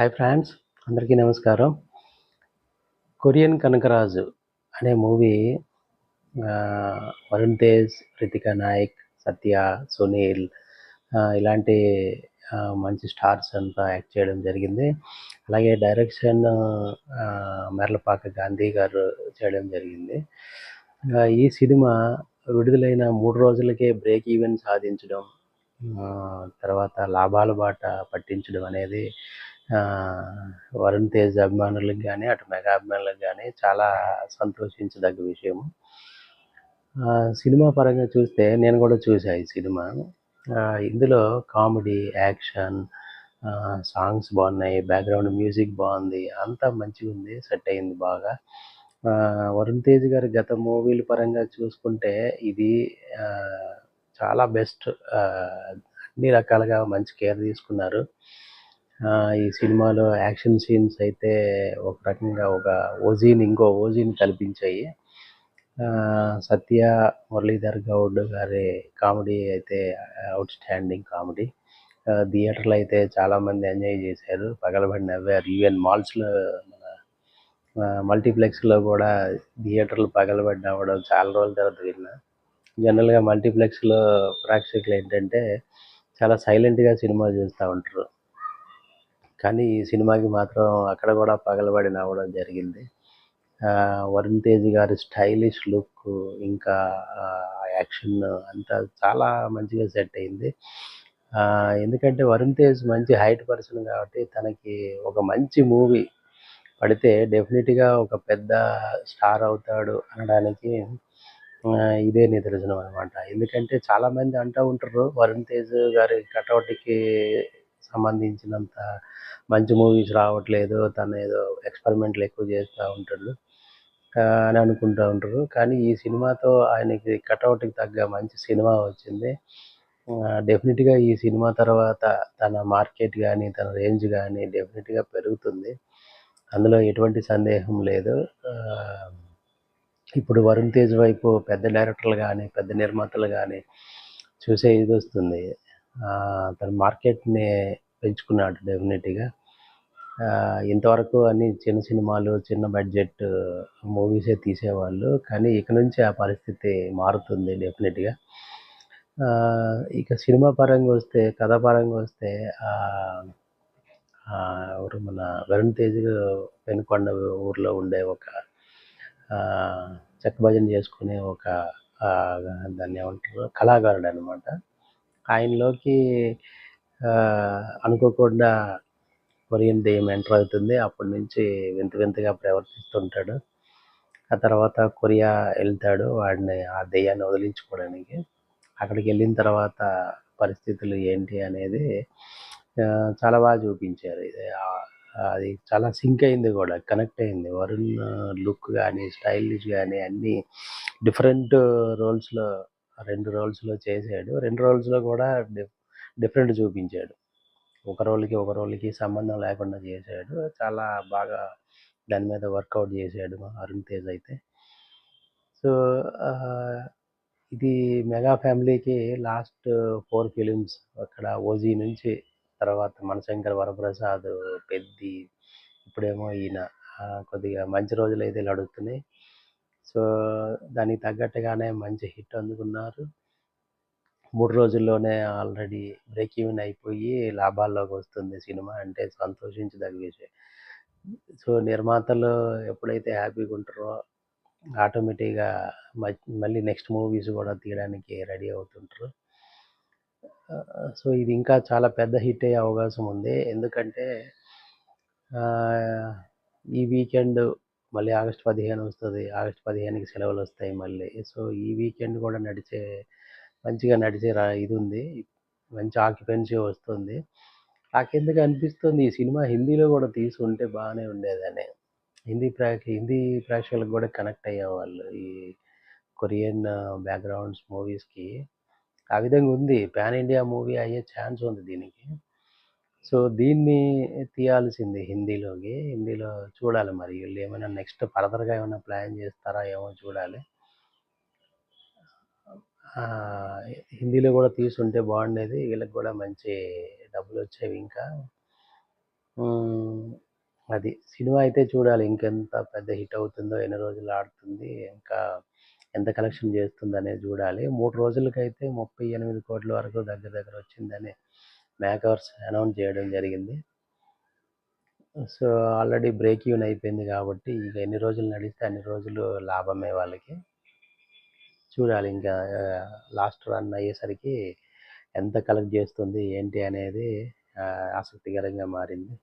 Hi friends, అందరికీ నమస్కారం. 'Korean Kanakaraju' అనే మూవీ వరుణ్ తేజ్, రితికా నాయక్, సత్య, సునీల్ ఇలాంటి మంచి స్టార్స్ అంతా యాక్ట్ చేయడం జరిగింది. అలాగే డైరెక్షన్ మెర్లపాక గాంధీ గారు చేయడం జరిగింది. ఈ సినిమా విడుదలైన 3 రోజులకే బ్రేక్ ఈవెన్ సాధించడం, తర్వాత లాభాల బాట పట్టించడం అనేది వరుణ్ తేజ్ అభిమానులకు గానీ, అటు మెగా అభిమానులకు గానీ చాలా సంతోషించదగ్గ విషయము. సినిమా పరంగా చూస్తే నేను గూడా చూసా ఈ సినిమా. ఇందులో కామెడీ, యాక్షన్, సాంగ్స్ బాగున్నాయి, బ్యాక్‌గ్రౌండ్ మ్యూజిక్ బావుంది. అంతా మంచిగుంది. సెట్ అయింది బాగా. వరుణ్ తేజ్ గారి గత మూవీల పరంగా చూసుకుంటే ఇది చాలా బెస్ట్. అన్ని రకాలుగా మంచి కేర్ తీసుకున్నారు. ఈ సినిమాలో యాక్షన్ సీన్స్ అయితే ఒక రకంగా ఒక ఇంకో ఓజీని కల్పించాయి. సత్య, మురళీధర్ గౌడ్ గారి కామెడీ అయితే ఔట్‌స్టాండింగ్ కామెడీ. థియేటర్‌లో అయితే చాలామంది ఎంజాయ్ చేశారు. పగలబడి నవ్వారు. ఈవెన్ మాల్స్‌లో మన మల్టీప్లెక్స్‌లో గూడా థియేటర్లు పగలబడి నవ్వడం చాలా రోజుల తర్వాత విన్నా. జనరల్‌గా మల్టీప్లెక్స్‌లో ప్రేక్షకులేంటంటే చాలా సైలెంట్‌గా సినిమా చూస్తా ఉంటారు. కానీ ఈ సినిమాకి మాత్రం అక్కడ గూడా పగలబడి నవ్వడం జరిగింది. వరుణ్ తేజ్ గారి స్టైలిష్ లుక్కు, ఇంకా యాక్షన్ అంతా చాలా మంచిగా సెట్ అయింది. ఎందుకంటే వరుణ్ తేజ్ మంచి హైట్ పర్సన్ కాబట్టి తనకి ఒక మంచి మూవీ పడితే డెఫినిట్‌గా ఒక పెద్ద స్టార్ అవుతాడు అనడానికి ఇదే నిదర్శనం అనమాట. ఎందుకంటే చాలామంది అంటా ఉంటారు వరుణ్ తేజ్ గారి కటౌట్‌కి సంబంధించినంత మంచి మూవీస్ రావట్లేదు. తనేదో ఎక్స్‌పెరిమెంట్‌లు ఎక్కువ చేస్తా ఉంటాడు అని అనుకుంటా ఉంటారు. కానీ ఈ సినిమాతో ఆయనకి కటౌట్‌కి తగ్గ మంచి సినిమా వచ్చింది. డెఫినిట్‌గా ఈ సినిమా తర్వాత తన మార్కెట్ గాని, తన రేంజ్ గాని డెఫినిట్‌గా పెరుగుతుంది. అందులో ఎటువంటి సందేహం లేదు. ఆహ్, ఇప్పుడు వరుణ్ తేజ్ వైపు పెద్ద డైరెక్టర్లు గాని, పెద్ద నిర్మాతలు గాని చూసే ఇదొస్తుంది. తన మార్కెట్‌ని పెంచుకున్నాడు డెఫినిట్‌గా. ఇంతవరకు అన్ని చిన్న సినిమాలు, చిన్న బడ్జెట్ మూవీసే తీసేవాళ్ళు. కానీ ఇక నుంచి ఆ పరిస్థితి మారుతుంది డెఫినిట్‌గా. ఇక సినిమా పరంగా వస్తే, కథ పరంగా వస్తే ఆహ్, ఎవరు మన వరుణ్ తేజ్ పెనుకొండ ఊర్లో ఉండే ఒక చెక్క భజన చేసుకునే ఒక దాన్నేమంటారు కళాకారుడనమాట. ఆయనలోకి అనుకోకుండా కొరియన్ దెయ్యం ఎంటర్ అవుతుంది. అప్పటి నుంచి వింత వింతగా ప్రవర్తిస్తుంటాడు. ఆ తర్వాత కొరియా ఎళ్తాడు. ఆ దెయ్యాన్ని వదిలించుకోవడానికి. అక్కడికెళ్ళిన తర్వాత పరిస్థితులు ఏంటి అనేది చాలా బాగా చూపించారు. అది చాలా సింక్ అయింది గూడా. కనెక్ట్ అయింది. వరుణ్ లుక్ గాని, స్టైలిష్ గాని అన్నీ డిఫరెంట్ రోల్స్‌లో 2 రోల్స్‌లో చేశాడు. 2 రోల్స్‌లో గూడా డిఫరెంట్ చూపించాడు. ఒక రోల్‌కి సంబంధం లేకుండా చేశాడు. చాలా బాగా దాని మీద వర్కౌట్ చేశాడు మా అరుణ్ తేజ్ అయితే. సో, ఆహ్, ఇది మెగా ఫ్యామిలీకి లాస్ట్ 4 ఫిలిమ్స్ అక్కడ 'ఓజీ' నుంచి తర్వాత 'మనశంకర వరప్రసాద్', 'పెద్ది' ఇప్పుడేమో ఈయన కొద్దిగా మంచి రోజులైతే నడుస్తున్నాయి. సో, దానికి తగ్గట్టుగానే మంచి హిట్ అందుకున్నారు. 3 రోజుల్లోనే ఆల్రెడీ బ్రేక్ ఈవెన్ అయిపోయి లాభాల్లోకొస్తుంది సినిమా అంటే సంతోషించదగ్గ విషయం. సో, నిర్మాతలు ఎప్పుడైతే హ్యాపీగుంటారో ఆటోమేటిక్‌గా మళ్ళీ నెక్స్ట్ మూవీస్ గూడా తీయడానికి రెడీ అవుతుంటారు. సో, ఇది ఇంకా చాలా పెద్ద హిట్ అయ్యే అవకాశం ఉంది. ఎందుకంటే ఆహ్, ఈ వీకెండ్ మళ్ళీ ఆగస్ట్ 15 వస్తది. ఆగస్ట్ 15కి సెలవులొస్తాయి మళ్ళీ. సో, ఈ వీకెండ్ గూడా మంచిగా నడిచే ఇదుంది. మంచి ఆక్యుపెన్సీ వస్తుంది. నాకెందుకు అనిపిస్తుంది ఈ సినిమా హిందీలో గూడా తీసుంటే బానే ఉండేదని. హిందీ ప్రేక్షకులకు గూడా కనెక్ట్ అయ్యేవాళ్ళు. ఈ కొరియన్ బ్యాక్‌గ్రౌండ్స్ మూవీస్‌కి. ఆ విధంగా ఉంది. పాన్ ఇండియా మూవీ అయ్యే ఛాన్స్ ఉంది దీనికి. సో, దీన్ని తీయాల్సింది హిందీలోకి. హిందీలో చూడాలి మరి ఈళ్ళేమైనా నెక్స్ట్ ఫర్దర్‌గా ఏమైనా ప్లాన్ జేస్తారా ఏమో చూడాలి. ఆహ్, హిందీలో గూడా తీసుంటే బావుండేది. వీళ్ళకి గూడా మంచి డబ్బులొచ్చేవి ఇంకా. హ్మ్. అది. సినిమా అయితే చూడాలి. ఇంకెంత పెద్ద హిట్ అవుతుందో, ఎన్ని రోజులు ఆడుతుంది, ఇంకా ఎంత కలెక్షన్ చేస్తుందనేది జూడాలి. 3 రోజులకైతే 38,00,00,000 వరకు దగ్గర దగ్గర వచ్చిందని మేకర్స్ అనౌన్స్ జేయడం జరిగింది. సో, ఆల్రెడీ బ్రేక్ ఈవెన్ అయిపోయింది గాబట్టి, ఇక ఎన్ని రోజులు నడిస్తే అన్ని రోజులు లాభమే వాళ్ళకి. చూడాలి ఇంకా లాస్ట్ రన్ అయ్యేసరికి ఎంత కలెక్ట్ జేస్తుంది, ఏంటి అనేది ఆసక్తికరంగా మారింది.